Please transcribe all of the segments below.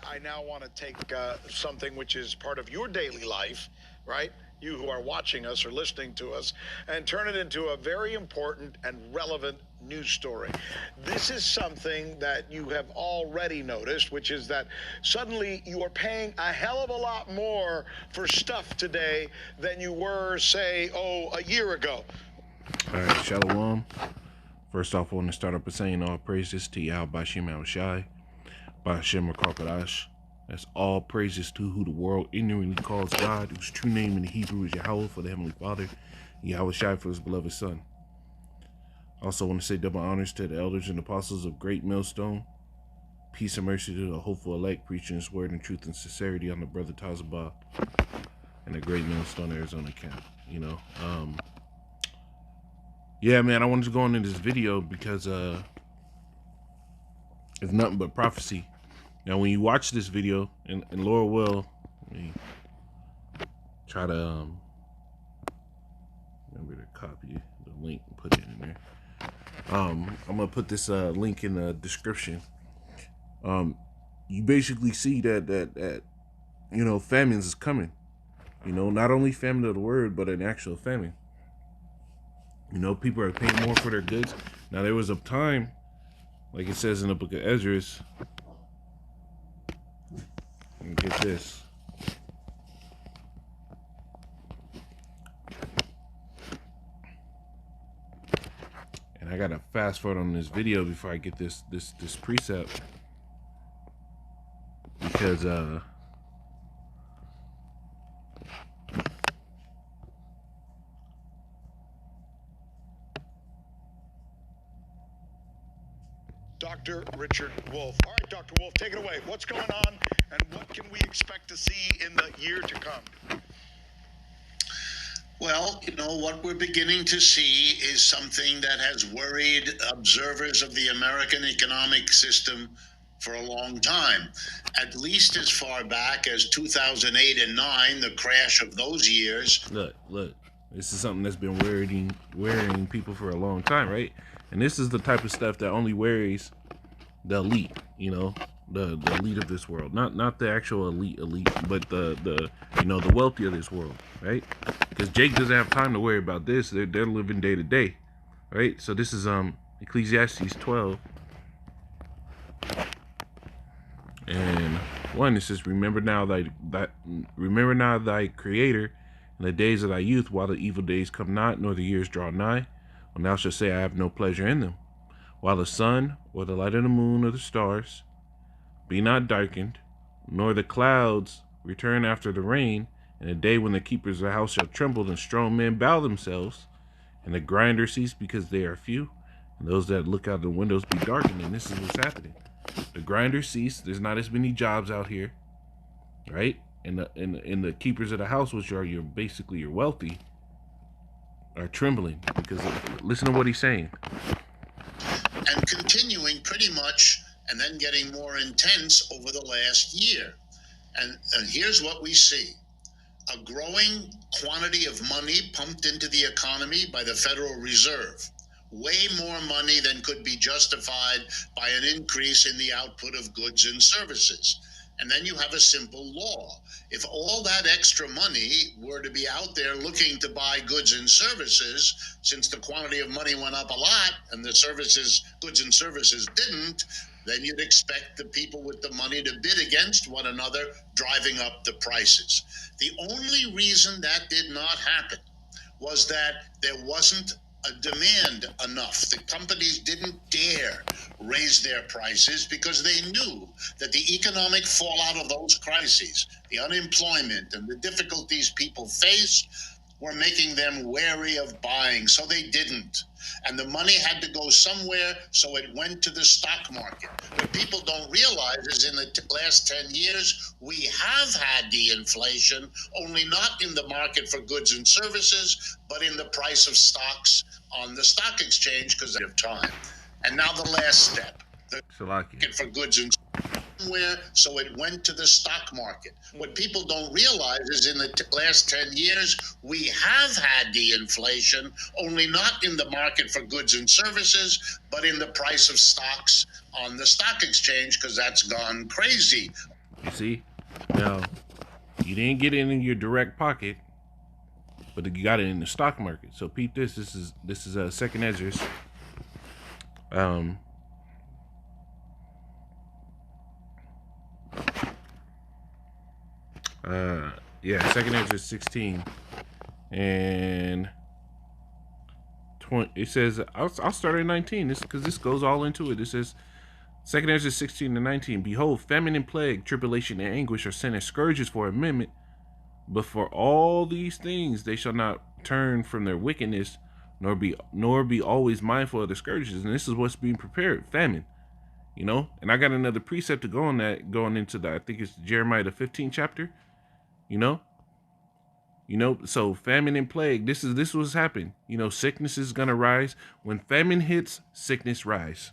I now want to take something which is part of your daily life, right? You who are watching us or listening to us, and turn it into a very important and relevant news story. This is something that you have already noticed, which is that suddenly you are paying a hell of a lot more for stuff today than you were, say, a year ago. All right, Shalom. First off, I want to start up by saying all praises to Yahweh Bashim Al Shai, Bashem Rakakadash. That's all praises to who the world ignorantly calls God, whose true name in the Hebrew is Yahweh for the Heavenly Father, Yahweh Shai for his beloved Son. I also want to say double honors to the elders and apostles of Great Millstone. Peace and mercy to the hopeful elect, preaching his word in truth and sincerity on the brother Tazabah and the Great Millstone, Arizona camp. Yeah, man, I wanted to go into this video because it's nothing but prophecy. Now, when you watch this video, and Laura will, let me try to remember to copy the link and put it in there. I'm gonna put this link in the description. You basically see that famines is coming. Not only famine of the word, but an actual famine. People are paying more for their goods. Now, there was a time, like it says in the book of Esdras, and get this. And I gotta fast forward on this video before I get this precept, because Dr. Richard Wolff. All right, Dr. Wolff, take it away. What's going on, and what can we expect to see in the year to come? Well, what we're beginning to see is something that has worried observers of the American economic system for a long time, at least as far back as 2008 and 9, the crash of those years. Look, this is something that's been worrying people for a long time, right? And this is the type of stuff that only worries the elite, the elite of this world, not the actual elite, but the wealthy of this world, right? Because Jake doesn't have time to worry about this. They're living day to day, right? So this is Ecclesiastes 12, and 1. It says, remember now thy Creator in the days of thy youth, while the evil days come not, nor the years draw nigh, when thou shalt say, I have no pleasure in them. While the sun, or the light of the moon, or the stars be not darkened, nor the clouds return after the rain, in a day when the keepers of the house shall tremble, and strong men bow themselves, and the grinders cease because they are few, and those that look out the windows be darkened. And this is what's happening. The grinders cease. There's not as many jobs out here, right? And the keepers of the house, which are basically your wealthy, are trembling because listen to what he's saying. And continuing pretty much, and then getting more intense over the last year. And here's what we see. A growing quantity of money pumped into the economy by the Federal Reserve. Way more money than could be justified by an increase in the output of goods and services. And then you have a simple law. If all that extra money were to be out there looking to buy goods and services, since the quantity of money went up a lot and the goods and services didn't, then you'd expect the people with the money to bid against one another, driving up the prices. The only reason that did not happen was that there wasn't a demand enough. The companies didn't dare raise their prices because they knew that the economic fallout of those crises, the unemployment and the difficulties people face, were making them wary of buying, so they didn't. And the money had to go somewhere, so it went to the stock market. What people don't realize is in the last 10 years, we have had the inflation, only not in the market for goods and services, but in the price of stocks on the stock exchange because of time. And now the last step, the market for goods and somewhere, so it went to the stock market. What people don't realize is in the last 10 years, we have had the inflation, only not in the market for goods and services, but in the price of stocks on the stock exchange, because that's gone crazy. You see? Now, you didn't get it in your direct pocket, but you got it in the stock market. So peep this. This is a second Ezra's. Um, yeah, second Ezra's 16 and 20. It says I'll start at 19. This because this goes all into it. It says second Ezra 16 and 19. Behold, famine and plague, tribulation and anguish are sent as scourges for a minute, but for all these things they shall not turn from their wickedness, nor be always mindful of the scourges. And this is what's being prepared, famine. You know, and I got another precept to go on that, going into that. I think it's Jeremiah the 15th chapter. You know, so famine and plague. This was happening. You know, sickness is gonna rise when famine hits. Sickness rise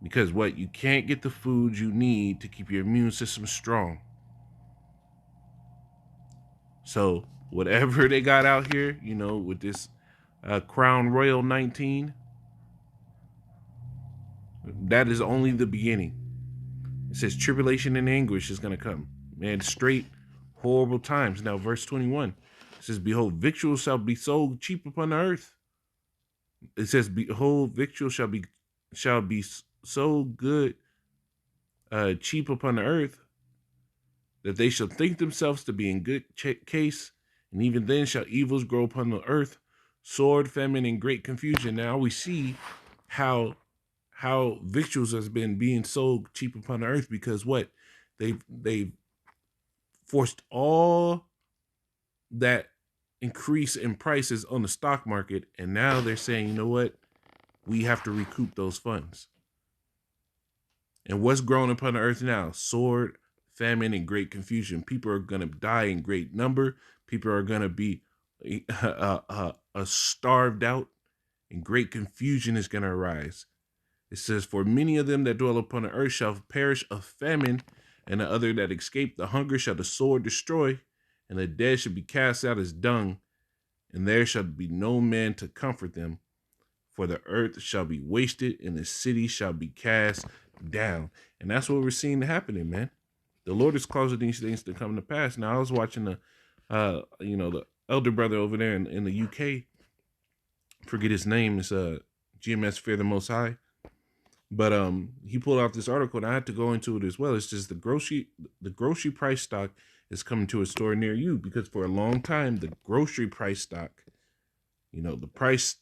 because what, you can't get the food you need to keep your immune system strong. So whatever they got out here, you know, with this Crown Royal 19, that is only the beginning. It says tribulation and anguish is going to come. Man, straight horrible times. Now, verse 21, it says, behold, victuals shall be sold cheap upon the earth. It says, behold, victuals shall be so good, cheap upon the earth, that they shall think themselves to be in good case, and even then shall evils grow upon the earth, sword, famine, and great confusion. Now we see how victuals has been being sold cheap upon the earth, because what, they've forced all that increase in prices on the stock market, and now they're saying, you know what, we have to recoup those funds. And what's growing upon the earth now? Sword, famine, and great confusion. People are going to die in great number. People are going to be starved out, and great confusion is going to arise. It says, for many of them that dwell upon the earth shall perish of famine, and the other that escape the hunger shall the sword destroy, and the dead shall be cast out as dung, and there shall be no man to comfort them. For the earth shall be wasted, and the city shall be cast down. And that's what we're seeing happening, man. The Lord is causing these things to come to pass. Now, I was watching the elder brother over there in the UK. Forget his name. It's GMS Fear the Most High. But he pulled out this article, and I had to go into it as well. It's just the grocery price stock is coming to a store near you, because for a long time the grocery price stock, you know, the price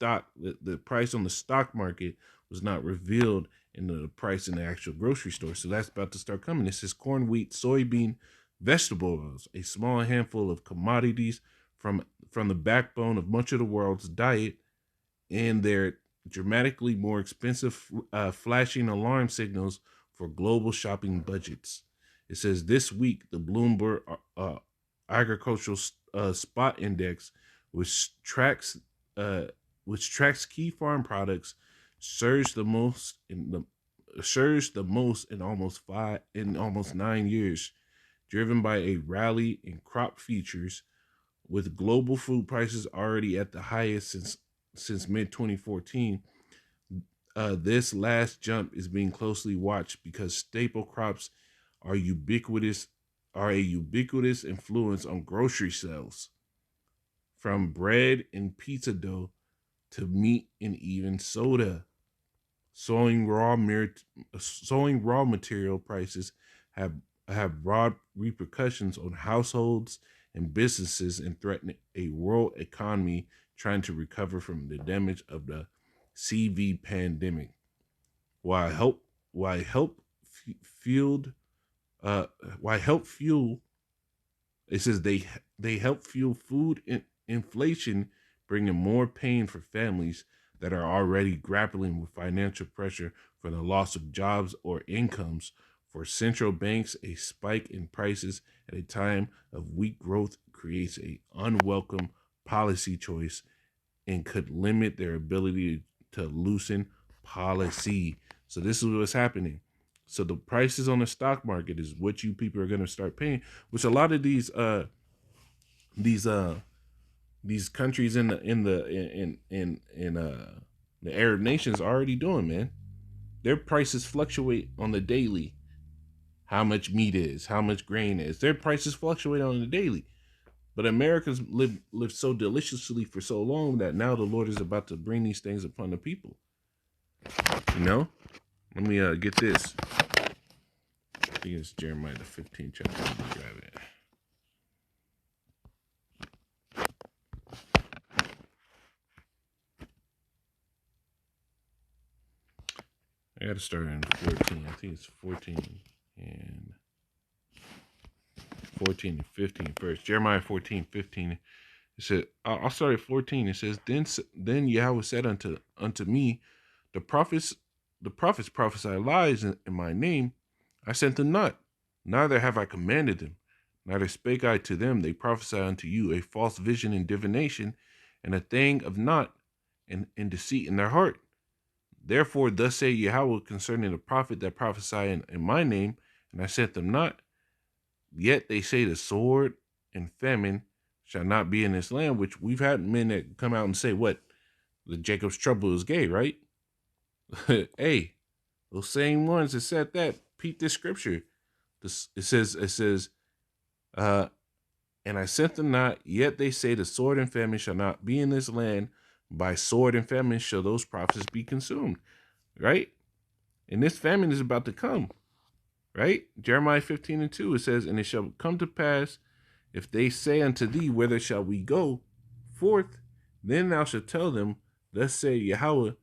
on the stock market was not revealed in the price in the actual grocery store. So that's about to start coming. It says corn, wheat, soybean, vegetable oils, a small handful of commodities from the backbone of much of the world's diet, and their dramatically more expensive flashing alarm signals for global shopping budgets. It says this week the Bloomberg agricultural spot index, which tracks key farm products, surged the most in almost 9 years, driven by a rally in crop futures, with global food prices already at the highest since mid 2014. This last jump is being closely watched because staple crops are a ubiquitous influence on grocery sales, from bread and pizza dough to meat and even soda. Sowing raw material prices have broad repercussions on households and businesses, and threaten a world economy trying to recover from the damage of the CV pandemic. While help fueled why help fuel it says they help fuel food inflation, bringing more pain for families that are already grappling with financial pressure from the loss of jobs or incomes. For central banks, a spike in prices at a time of weak growth creates an unwelcome policy choice and could limit their ability to loosen policy. So this is what's happening. So the prices on the stock market is what you people are going to start paying, which a lot of these countries in the Arab nations are already doing, man. Their prices fluctuate on the daily. how much meat is, how much grain is. Their prices fluctuate on the daily. But America's lived so deliciously for so long that now the Lord is about to bring these things upon the people. You know? Let me get this. I think it's Jeremiah the 15th chapter. Let me grab it. I got to start in 14. I think it's 14 and 15 first. Jeremiah 14:15. It said, I'll start at 14. It says, Then Yahweh said unto me, the prophets prophesy lies in my name. I sent them not, neither have I commanded them. Neither spake I to them. They prophesy unto you a false vision and divination, and a thing of naught, and deceit in their heart. Therefore, thus say Yahweh concerning the prophet that prophesy in my name, and I sent them not. Yet they say the sword and famine shall not be in this land, which we've had men that come out and say, what? The Jacob's trouble is gay, right? Hey, those same ones that said that, peep this scripture. It says, and I sent them not, yet they say the sword and famine shall not be in this land. By sword and famine shall those prophets be consumed, right? And this famine is about to come, right? Jeremiah 15:2, it says, and it shall come to pass, if they say unto thee, whither shall we go forth? Then thou shalt tell them, thus say Yahweh,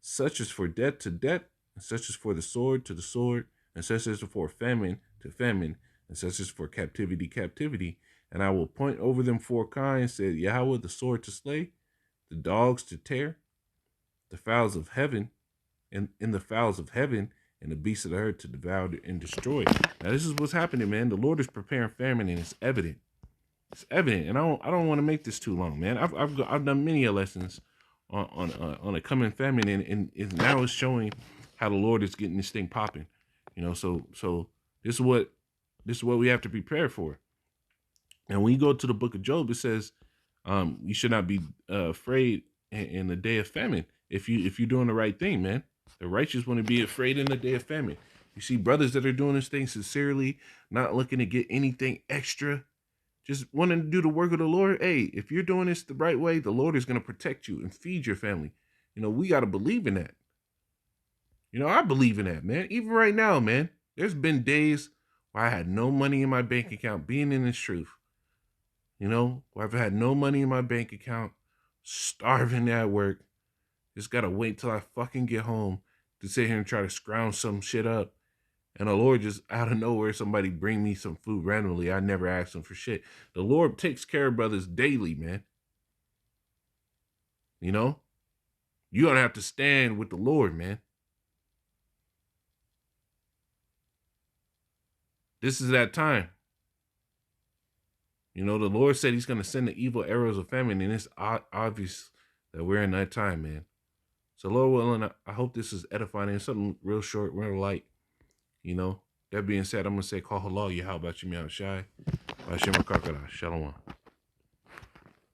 such is for death to death, and such is for the sword to the sword, and such is for famine to famine, and such is for captivity, captivity. And I will appoint over them 4 kinds, said Yahweh, the sword to slay, the dogs to tear, the fowls of heaven, and in the fowls of heaven, and the beasts of the earth to devour and destroy. Now this is what's happening, man. The Lord is preparing famine, and it's evident. It's evident, and I don't want to make this too long, man. I've done many lessons on a coming famine, and now it's showing how the Lord is getting this thing popping. You know, so this is what we have to prepare for. And when you go to the book of Job, it says, you should not be afraid in the day of famine if you're doing the right thing, man. The righteous want to be afraid in the day of famine. You see brothers that are doing this thing sincerely, not looking to get anything extra, just wanting to do the work of the Lord. Hey, if you're doing this the right way, the Lord is going to protect you and feed your family. You know, we got to believe in that. You know, I believe in that, man. Even right now, man, there's been days where I had no money in my bank account, being in this truth. You know, where I've had no money in my bank account, starving at work. Just got to wait till I fucking get home to sit here and try to scrounge some shit up. And the Lord just out of nowhere, somebody bring me some food randomly. I never asked them for shit. The Lord takes care of brothers daily, man. You know, you don't have to stand with the Lord, man. This is that time. You know, the Lord said he's going to send the evil arrows of famine, and it's obvious that we're in that time, man. So, Lord willing, I hope this is edifying and something real short, real light. You know, that being said, I'm going to say, call halal, Yahweh, Bashim Yahweh Shai, Bashim Akakara, Shalom.